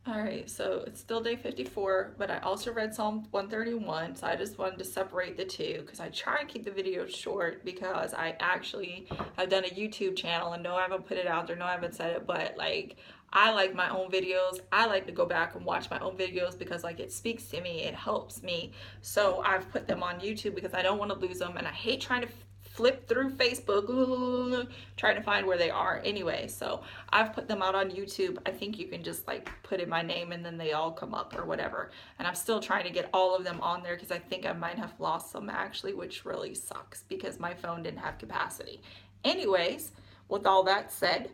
All right, so it's still day 54, but I also read Psalm 131, so I just wanted to separate the two because I try and keep the videos short because I actually have done a YouTube channel, and no, I haven't put it out there, no, I haven't said it, but like I like my own videos. I like to go back and watch my own videos because like it speaks to me, it helps me. So I've put them on YouTube because I don't want to lose them, and I hate trying to flip through Facebook trying to find where they are anyway. So I've put them out on YouTube. I think you can just like put in my name and then they all come up or whatever. And I'm still trying to get all of them on there because I think I might have lost some actually, which really sucks because my phone didn't have capacity. Anyways, with all that said,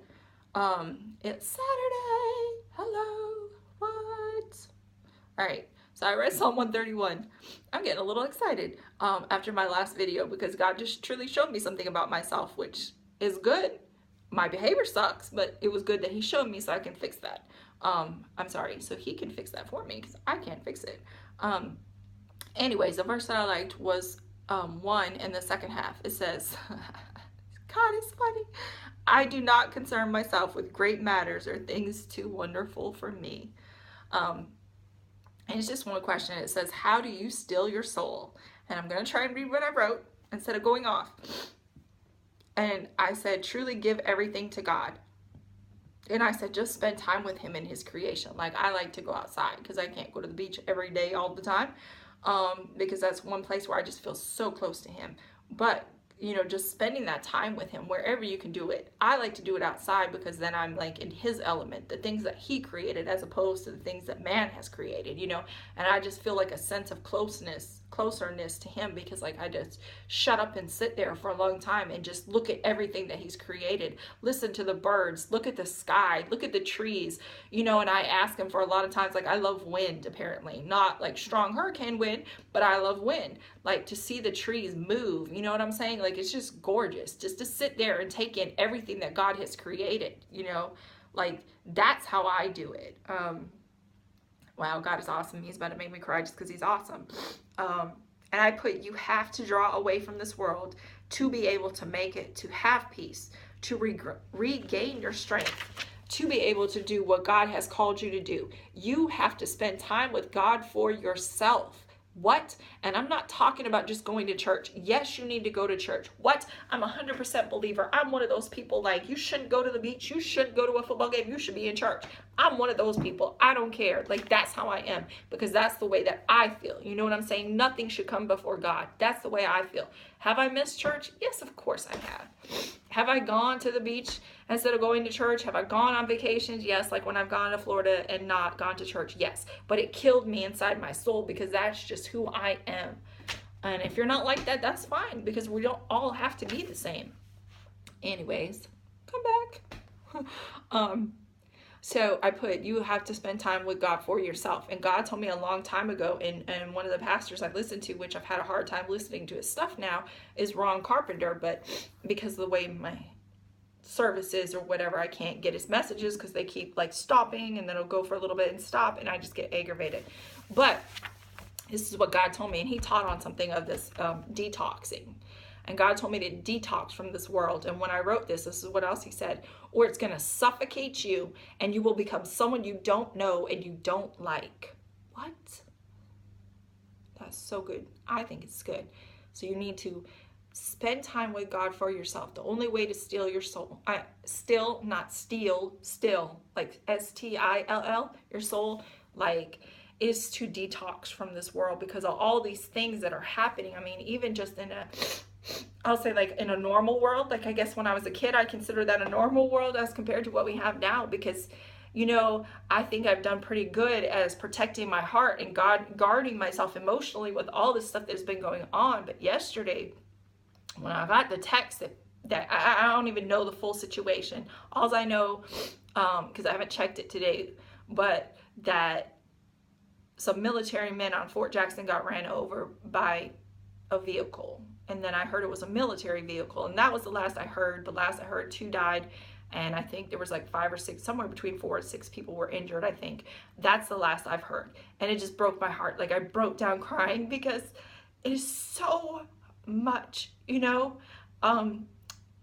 it's Saturday. Hello. What? All right. So I read Psalm 131. I'm getting a little excited after my last video because God just truly showed me something about myself, which is good. My behavior sucks, but it was good that he showed me so I can fix that. I'm sorry, so he can fix that for me because I can't fix it. Anyways, the verse that I liked was 1 in the second half. It says, God is funny. I do not concern myself with great matters or things too wonderful for me. And it's just one question. It says, how do you still your soul? And I'm going to try and read what I wrote instead of going off. And I said, truly give everything to God. And I said, just spend time with him in his creation. Like, I like to go outside because I can't go to the beach every day all the time. Because that's one place where I just feel so close to him. But you know, just spending that time with him wherever you can do it. I like to do it outside because then I'm like in his element, the things that he created as opposed to the things that man has created, you know, and I just feel like a sense of closeness to him because like I just shut up and sit there for a long time and just look at everything that he's created, listen to the birds, look at the sky, look at the trees, you know. And I ask him for a lot of times, like I love wind, apparently not like strong hurricane wind, but I love wind, like to see the trees move, you know what I'm saying? Like it's just gorgeous just to sit there and take in everything that God has created, you know, like that's how I do it. Wow, God is awesome. He's about to make me cry just because he's awesome. And I put, you have to draw away from this world to be able to make it, to have peace, to regain your strength, to be able to do what God has called you to do. You have to spend time with God for yourself. What? And I'm not talking about just going to church. Yes, you need to go to church. What? I'm 100% believer. I'm one of those people like, you shouldn't go to the beach. You shouldn't go to a football game. You should be in church. I'm one of those people. I don't care. Like, that's how I am because that's the way that I feel. You know what I'm saying? Nothing should come before God. That's the way I feel. Have I missed church? Yes, of course I have. Have I gone to the beach instead of going to church? Have I gone on vacations? Yes, like when I've gone to Florida and not gone to church. Yes, but it killed me inside my soul because that's just who I am. And if you're not like that, that's fine because we don't all have to be the same. Anyways, come back. So I put, you have to spend time with God for yourself. And God told me a long time ago, and one of the pastors I listened to, which I've had a hard time listening to his stuff now, is Ron Carpenter. But because of the way my services or whatever, I can't get his messages because they keep like stopping and then it'll go for a little bit and stop and I just get aggravated. But this is what God told me, and he taught on something of this detoxing. And God told me to detox from this world. And when I wrote this is what else he said. Or it's going to suffocate you and you will become someone you don't know and you don't like. What? That's so good. I think it's good. So you need to spend time with God for yourself. The only way to steal your soul, not steal, still, like S-T-I-L-L, your soul, like, is to detox from this world because of all these things that are happening. I mean, even just in I'll say like in a normal world, like I guess when I was a kid, I consider that a normal world as compared to what we have now because, you know, I think I've done pretty good as protecting my heart and guarding myself emotionally with all this stuff that's been going on. But yesterday, when I got the text that I don't even know the full situation. All I know, because I haven't checked it today, but that some military men on Fort Jackson got ran over by a vehicle. And then I heard it was a military vehicle. And that was the last I heard. The last I heard, 2 died. And I think there was like 5 or 6, somewhere between 4 and 6 people were injured, I think. That's the last I've heard. And it just broke my heart. Like I broke down crying because it is so much, you know,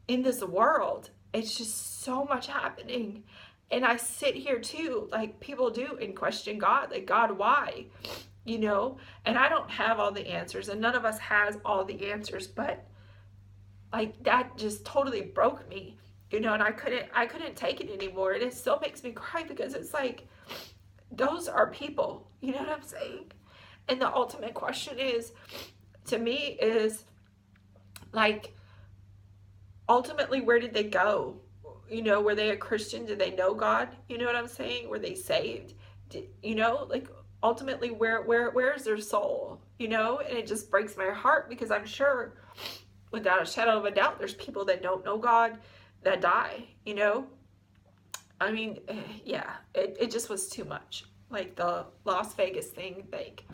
in this world. It's just so much happening. And I sit here too, like people do, and question God, like, God, why? You know, and I don't have all the answers, and none of us has all the answers, but like that just totally broke me, you know, and I couldn't take it anymore. And it still makes me cry because it's like, those are people, you know what I'm saying? And the ultimate question is, to me, is like, ultimately, where did they go? You know, were they a Christian? Did they know God? You know what I'm saying? Were they saved? You know, like, ultimately, where is their soul? You know, and it just breaks my heart because I'm sure, without a shadow of a doubt, there's people that don't know God that die. You know, I mean, yeah, it just was too much. Like the Las Vegas thing, like,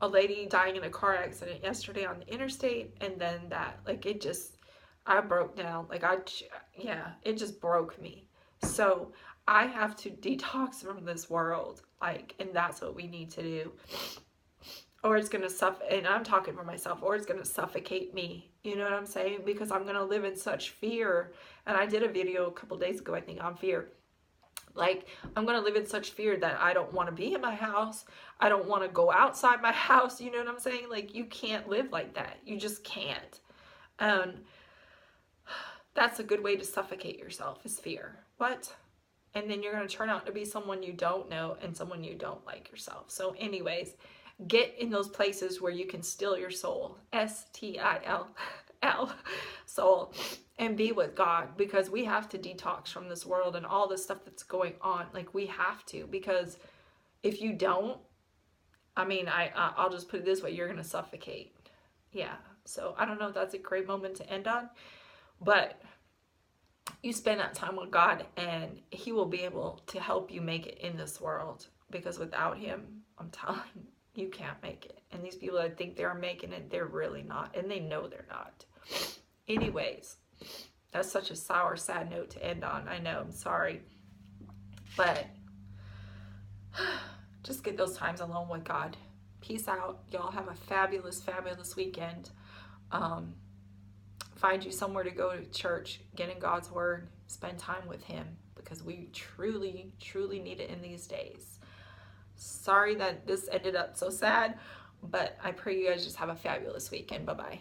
a lady dying in a car accident yesterday on the interstate, and then that, like, it just, I broke down. Like, yeah, it just broke me. So I have to detox from this world, like, and that's what we need to do, or it's gonna suffocate. And I'm talking for myself, or it's gonna suffocate me. You know what I'm saying? Because I'm gonna live in such fear. And I did a video a couple days ago, I think, on fear. Like, I'm going to live in such fear that I don't want to be in my house. I don't want to go outside my house. You know what I'm saying? Like, you can't live like that. You just can't. And that's a good way to suffocate yourself, is fear. What? And then you're going to turn out to be someone you don't know and someone you don't like yourself. So anyways, get in those places where you can still your soul. S-T-I-L. Soul, and be with God, because we have to detox from this world and all the stuff that's going on. Like, we have to, because if you don't, I mean, I'll just put it this way, you're gonna suffocate. Yeah. So I don't know if that's a great moment to end on, but you spend that time with God and he will be able to help you make it in this world, because without him, I'm telling you, you can't make it. And these people that think they're making it, they're really not, and they know they're not. Anyways, that's such a sour, sad note to end on. I know, I'm sorry. But just get those times alone with God. Peace out. Y'all have a fabulous, fabulous weekend. Find you somewhere to go to church, get in God's word, spend time with him, because we truly, truly need it in these days. Sorry that this ended up so sad, but I pray you guys just have a fabulous weekend. Bye-bye.